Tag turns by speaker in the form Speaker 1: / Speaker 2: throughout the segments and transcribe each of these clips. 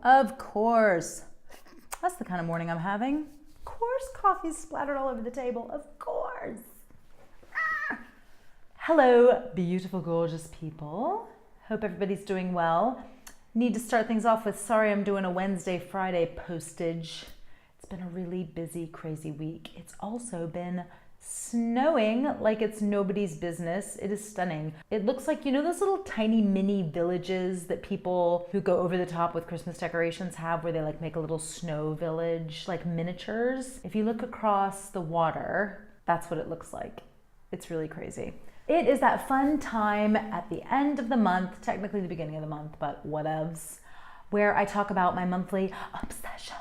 Speaker 1: Of course. That's the kind of morning I'm having. Of course, coffee's splattered all over the table. Of course. Ah. Hello, beautiful, gorgeous people. Hope everybody's doing well. Need to start things off with sorry I'm doing a Wednesday, Friday postage. It's been a really busy, crazy week. It's also been snowing like it's nobody's business. It is stunning. It looks like, you know, those little tiny mini villages that people who go over the top with Christmas decorations have, where they like make a little snow village, like miniatures. If you look across the water, that's what it looks like. It's really crazy. It is that fun time at the end of the month, technically the beginning of the month, but whatevs, where I talk about my monthly obsessions.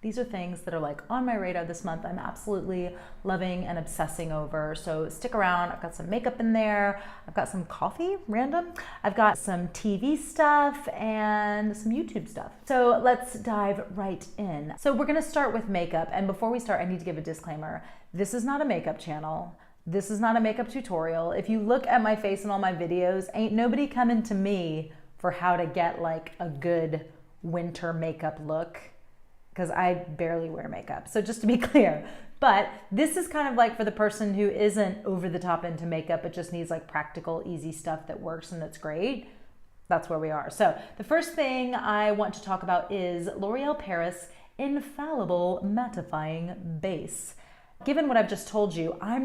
Speaker 1: These are things that are like on my radar this month. I'm absolutely loving and obsessing over. So stick around. I've got some makeup in there. I've got some coffee, random. I've got some TV stuff and some YouTube stuff. So let's dive right in. So we're gonna start with makeup. And before we start, I need to give a disclaimer. This is not a makeup channel. This is not a makeup tutorial. If you look at my face in all my videos, ain't nobody coming to me for how to get like a good winter makeup look, because I barely wear makeup. So just to be clear, but this is kind of like for the person who isn't over the top into makeup, but just needs like practical, easy stuff that works and that's great. That's where we are. So the first thing I want to talk about is L'Oreal Paris Infallible Mattifying Base. Given what I've just told you, I've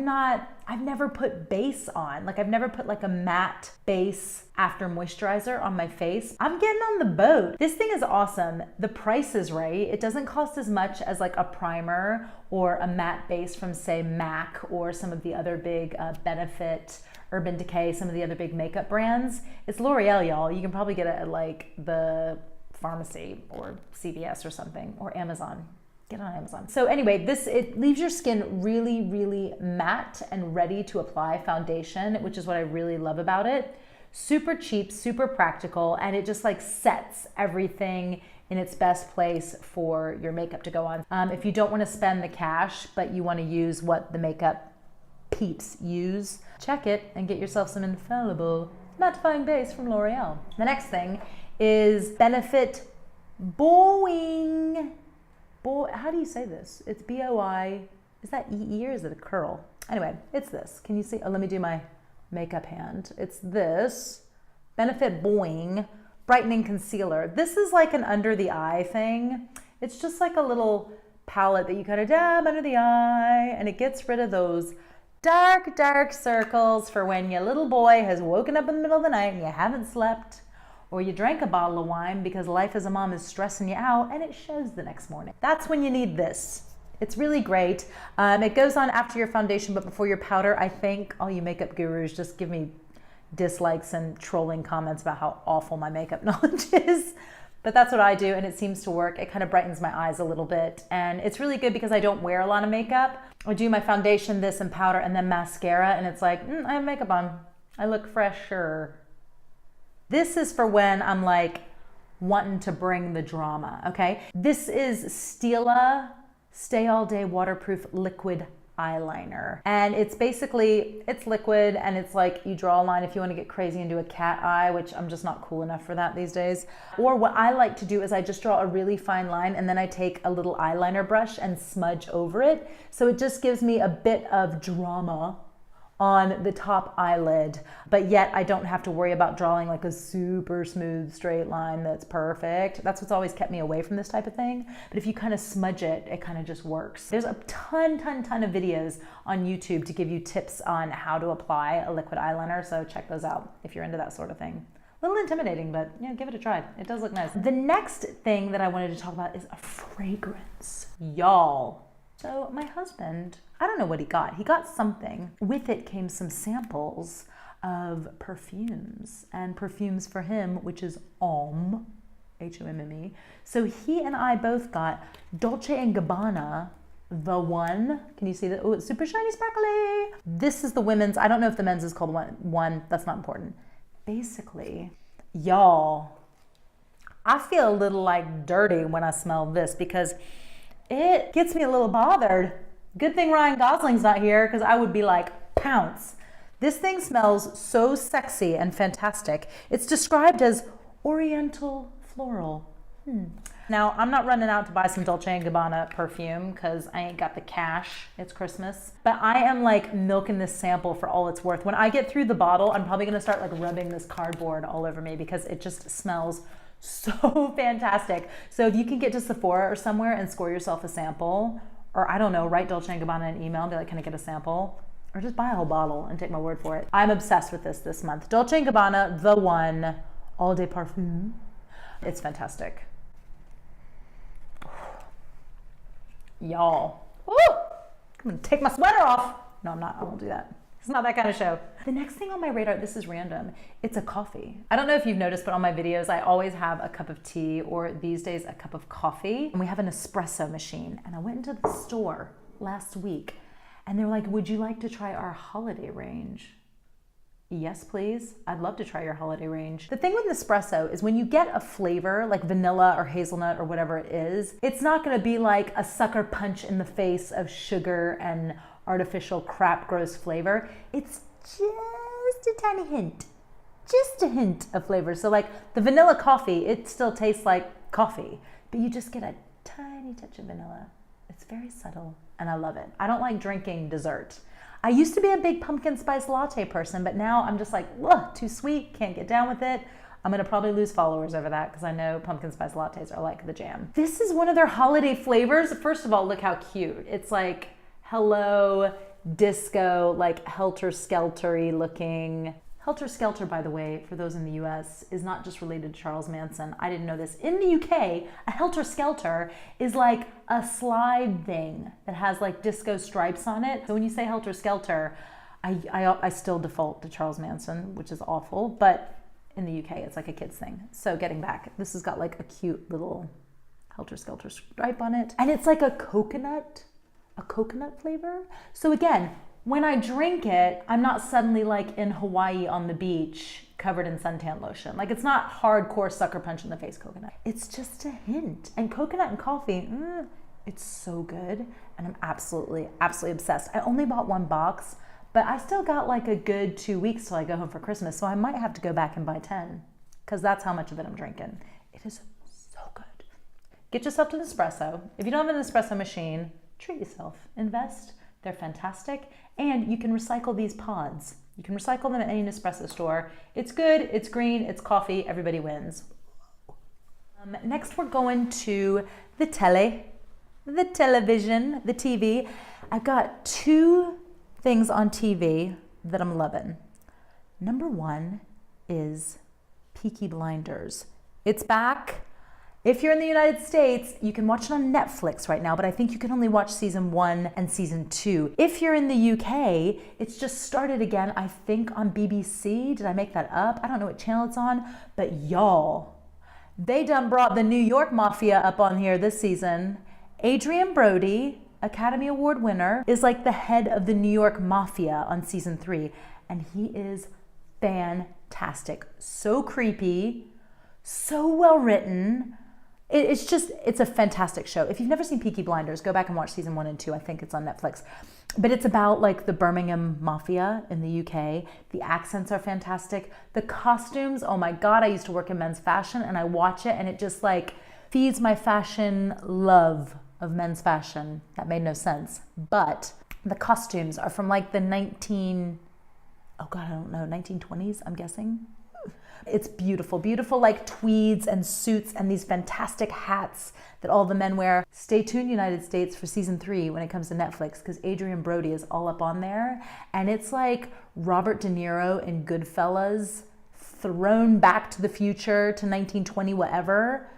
Speaker 1: never put base on. Like I've never put like a matte base after moisturizer on my face. I'm getting on the boat. This thing is awesome. The price is right. It doesn't cost as much as like a primer or a matte base from say MAC or some of the other big Benefit, Urban Decay, some of the other big makeup brands. It's L'Oreal, y'all. You can probably get it at like the pharmacy or CVS or something, or Amazon. Get on Amazon. So anyway, it leaves your skin really, really matte and ready to apply foundation, which is what I really love about it. Super cheap, super practical, and it just like sets everything in its best place for your makeup to go on. If you don't want to spend the cash, but you want to use what the makeup peeps use, check it and get yourself some Infallible mattifying base from L'Oreal. The next thing is Benefit Boi-ing. How do you say this? It's B-O-I, is that E-E or is it a curl? Anyway, it's this. Can you see? Oh, let me do my makeup hand. It's this Benefit Boi-ing Brightening Concealer. This is like an under the eye thing. It's just like a little palette that you kind of dab under the eye, and it gets rid of those dark, dark circles for when your little boy has woken up in the middle of the night and you haven't slept, or you drank a bottle of wine because life as a mom is stressing you out and it shows the next morning. That's when you need this. It's really great. It goes on after your foundation, but before your powder. I think all you makeup gurus just give me dislikes and trolling comments about how awful my makeup knowledge is. But that's what I do, and it seems to work. It kind of brightens my eyes a little bit. And it's really good because I don't wear a lot of makeup. I do my foundation, this, and powder, and then mascara, and it's like, I have makeup on. I look fresher. This is for when I'm like wanting to bring the drama, okay? This is Stila Stay All Day Waterproof Liquid Eyeliner. And it's basically, it's liquid, and it's like you draw a line if you want to get crazy and do a cat eye, which I'm just not cool enough for that these days. Or what I like to do is I just draw a really fine line, and then I take a little eyeliner brush and smudge over it. So it just gives me a bit of drama on the top eyelid, but yet I don't have to worry about drawing like a super smooth straight line that's perfect. That's what's always kept me away from this type of thing. But if you kind of smudge it, it kind of just works. There's a ton of videos on YouTube to give you tips on how to apply a liquid eyeliner, so check those out if you're into that sort of thing. A little intimidating, but yeah, give it a try. It does look nice. The next thing that I wanted to talk about is a fragrance. Y'all. So my husband, I don't know what he got. He got something. With it came some samples of perfumes, and perfumes for him, which is Homme, H-O-M-M-E. So he and I both got Dolce and Gabbana, the one. Can you see that? Oh, it's super shiny, sparkly. This is the women's. I don't know if the men's is called one. That's not important. Basically, y'all, I feel a little like dirty when I smell this because it gets me a little bothered. Good thing Ryan Gosling's not here, because I would be like, pounce. This thing smells so sexy and fantastic. It's described as oriental floral. Now, I'm not running out to buy some Dolce and Gabbana perfume because I ain't got the cash. It's Christmas. But I am like milking this sample for all it's worth. When I get through the bottle, I'm probably gonna start like rubbing this cardboard all over me because it just smells so fantastic. So if you can get to Sephora or somewhere and score yourself a sample, or I don't know, write Dolce and Gabbana an email and be like, can I get a sample? Or just buy a whole bottle and take my word for it. I'm obsessed with this month. Dolce & Gabbana, the one, Eau de Parfum. It's fantastic. Y'all. Woo! I'm gonna take my sweater off. No, I'm not. I won't do that. It's not that kind of show. The next thing on my radar, this is random. It's a coffee. I don't know if you've noticed, but on my videos, I always have a cup of tea or these days a cup of coffee. And we have an espresso machine. And I went into the store last week and they were like, would you like to try our holiday range? Yes, please. I'd love to try your holiday range. The thing with Espresso is when you get a flavor like vanilla or hazelnut or whatever it is, it's not gonna be like a sucker punch in the face of sugar and artificial crap gross flavor. It's just a tiny hint, just a hint of flavor. So like the vanilla coffee, it still tastes like coffee, but you just get a tiny touch of vanilla. It's very subtle and I love it. I don't like drinking dessert. I used to be a big pumpkin spice latte person, but now I'm just like, ugh, too sweet, can't get down with it. I'm gonna probably lose followers over that because I know pumpkin spice lattes are like the jam. This is one of their holiday flavors. First of all, look how cute. It's like hello disco, like helter-skelter-y looking. Helter-skelter, by the way, for those in the US, is not just related to Charles Manson. I didn't know this. In the UK, a helter-skelter is like a slide thing that has like disco stripes on it. So when you say helter-skelter, I still default to Charles Manson, which is awful, but in the UK, it's like a kid's thing. So getting back, this has got like a cute little helter-skelter stripe on it. And it's like a coconut flavor. So again, when I drink it, I'm not suddenly like in Hawaii on the beach covered in suntan lotion. Like it's not hardcore sucker punch in the face coconut. It's just a hint. And coconut and coffee, it's so good. And I'm absolutely obsessed. I only bought one box, but I still got like a good 2 weeks till I go home for Christmas. So I might have to go back and buy 10 because that's how much of it I'm drinking. It is so good. Get yourself an espresso. If you don't have an espresso machine, treat yourself, invest. They're fantastic. And you can recycle these pods. You can recycle them at any Nespresso store. It's good, it's green, it's coffee, everybody wins. Next we're going to the television, the TV. I've got 2 things on TV that I'm loving. Number 1 is Peaky Blinders. It's back. If you're in the United States, you can watch it on Netflix right now, but I think you can only watch season 1 and season 2. If you're in the UK, it's just started again, I think on BBC. Did I make that up? I don't know what channel it's on, but y'all, they done brought the New York Mafia up on here this season. Adrian Brody, Academy Award winner, is like the head of the New York Mafia on season 3, and he is fantastic. So creepy, so well written. It's a fantastic show. If you've never seen Peaky Blinders, go back and watch season 1 and 2. I think it's on Netflix. But it's about like the Birmingham Mafia in the UK. The accents are fantastic. The costumes, oh my God, I used to work in men's fashion and I watch it and it just like feeds my fashion love of men's fashion. That made no sense. But the costumes are from like the 1920s, I'm guessing. It's beautiful, beautiful like tweeds and suits and these fantastic hats that all the men wear. Stay tuned, United States, for season 3 when it comes to Netflix because Adrian Brody is all up on there. And it's like Robert De Niro in Goodfellas thrown back to the future to 1920 whatever.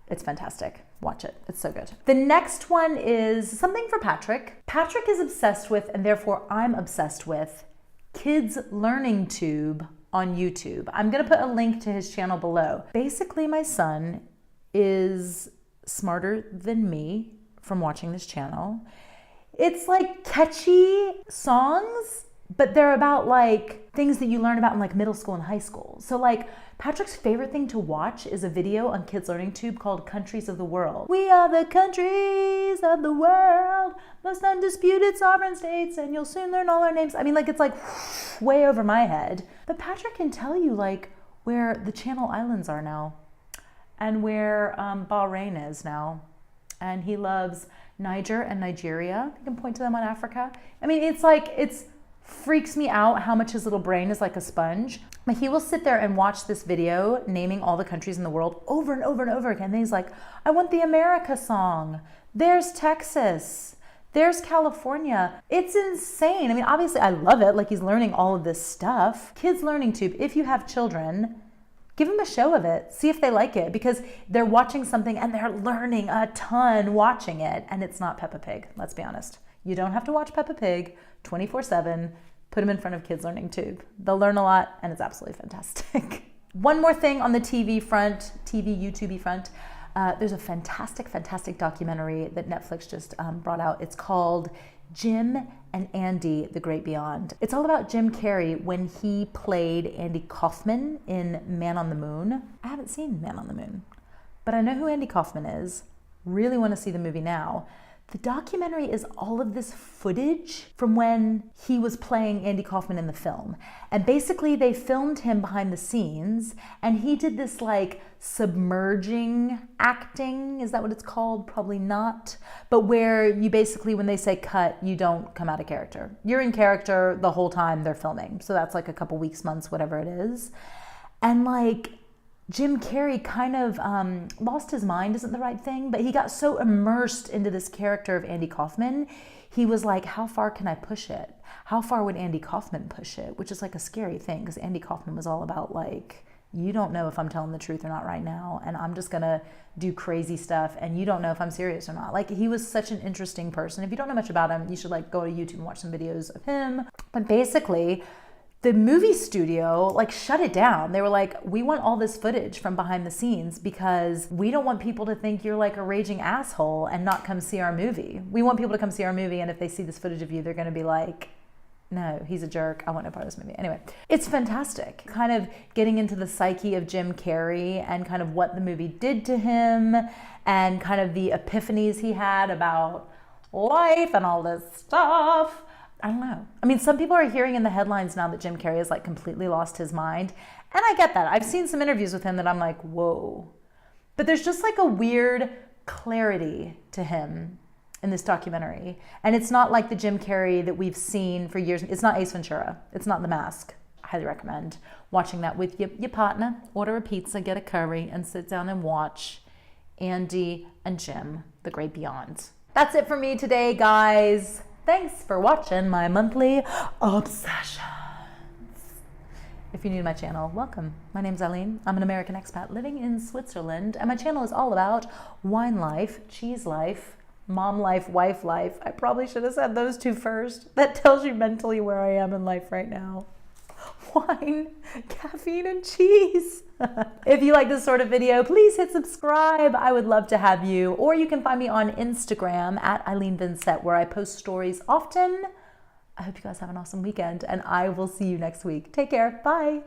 Speaker 1: It's fantastic. Watch it. It's so good. The next one is something for Patrick. Patrick is obsessed with, and therefore I'm obsessed with, Kids Learning Tube on YouTube. I'm gonna put a link to his channel below. Basically, my son is smarter than me from watching this channel. It's like catchy songs, but they're about like things that you learn about in like middle school and high school. So like Patrick's favorite thing to watch is a video on Kids Learning Tube called Countries of the World. We are the countries of the world, most undisputed sovereign states, and you'll soon learn all our names. I mean, like it's like way over my head. But Patrick can tell you like where the Channel Islands are now. and where Boi-ing is now. And he loves Niger and Nigeria. You can point to them on Africa. I mean, it's freaks me out how much his little brain is like a sponge. But he will sit there and watch this video naming all the countries in the world over and over and over again. And he's like, I want the America song. There's Texas. There's California. It's insane. I mean, obviously I love it. Like, he's learning all of this stuff. Kids Learning Tube, if you have children, give them a show of it. See if they like it, because they're watching something and they're learning a ton watching it. And it's not Peppa Pig. Let's be honest. You don't have to watch Peppa Pig 24/7. Put them in front of Kids Learning Tube. They'll learn a lot, and it's absolutely fantastic. One more thing on the TV front, YouTube front. There's a fantastic documentary that Netflix just brought out. It's called Jim and Andy, The Great Beyond. It's all about Jim Carrey when he played Andy Kaufman in Man on the Moon. I haven't seen Man on the Moon, but I know who Andy Kaufman is. Really want to see the movie now. The documentary is all of this footage from when he was playing Andy Kaufman in the film. And basically they filmed him behind the scenes, and he did this like submerging acting. Is that what it's called? Probably not. But where you basically, when they say cut, you don't come out of character. You're in character the whole time they're filming. So that's like a couple weeks, months, whatever it is. And like, Jim Carrey kind of lost his mind, isn't the right thing, but he got so immersed into this character of Andy Kaufman, he was like, how far can I push it? How far would Andy Kaufman push it? Which is like a scary thing, because Andy Kaufman was all about like, you don't know if I'm telling the truth or not right now, and I'm just gonna do crazy stuff, and you don't know if I'm serious or not. Like, he was such an interesting person. If you don't know much about him, you should like go to YouTube and watch some videos of him. But basically, the movie studio like shut it down. They were like, we want all this footage from behind the scenes because we don't want people to think you're like a raging asshole and not come see our movie. We want people to come see our movie, and if they see this footage of you, they're gonna be like, no, he's a jerk. I want no part of this movie. Anyway, it's fantastic. Kind of getting into the psyche of Jim Carrey and kind of what the movie did to him and kind of the epiphanies he had about life and all this stuff. I don't know. I mean, some people are hearing in the headlines now that Jim Carrey has like completely lost his mind. And I get that. I've seen some interviews with him that I'm like, whoa. But there's just like a weird clarity to him in this documentary. And it's not like the Jim Carrey that we've seen for years. It's not Ace Ventura. It's not The Mask. I highly recommend watching that with your partner. Order a pizza, get a curry, and sit down and watch Andy and Jim, The Great Beyond. That's it for me today, guys. Thanks for watching my monthly obsessions. If you're new to my channel, welcome. My name's Eileen. I'm an American expat living in Switzerland, and my channel is all about wine life, cheese life, mom life, wife life. I probably should have said those two first. That tells you mentally where I am in life right now. Wine, caffeine, and cheese. If you like this sort of video, please hit subscribe. I would love to have you. Or you can find me on Instagram at Eileen Vincett, where I post stories often. I hope you guys have an awesome weekend, and I will see you next week. Take care. Bye.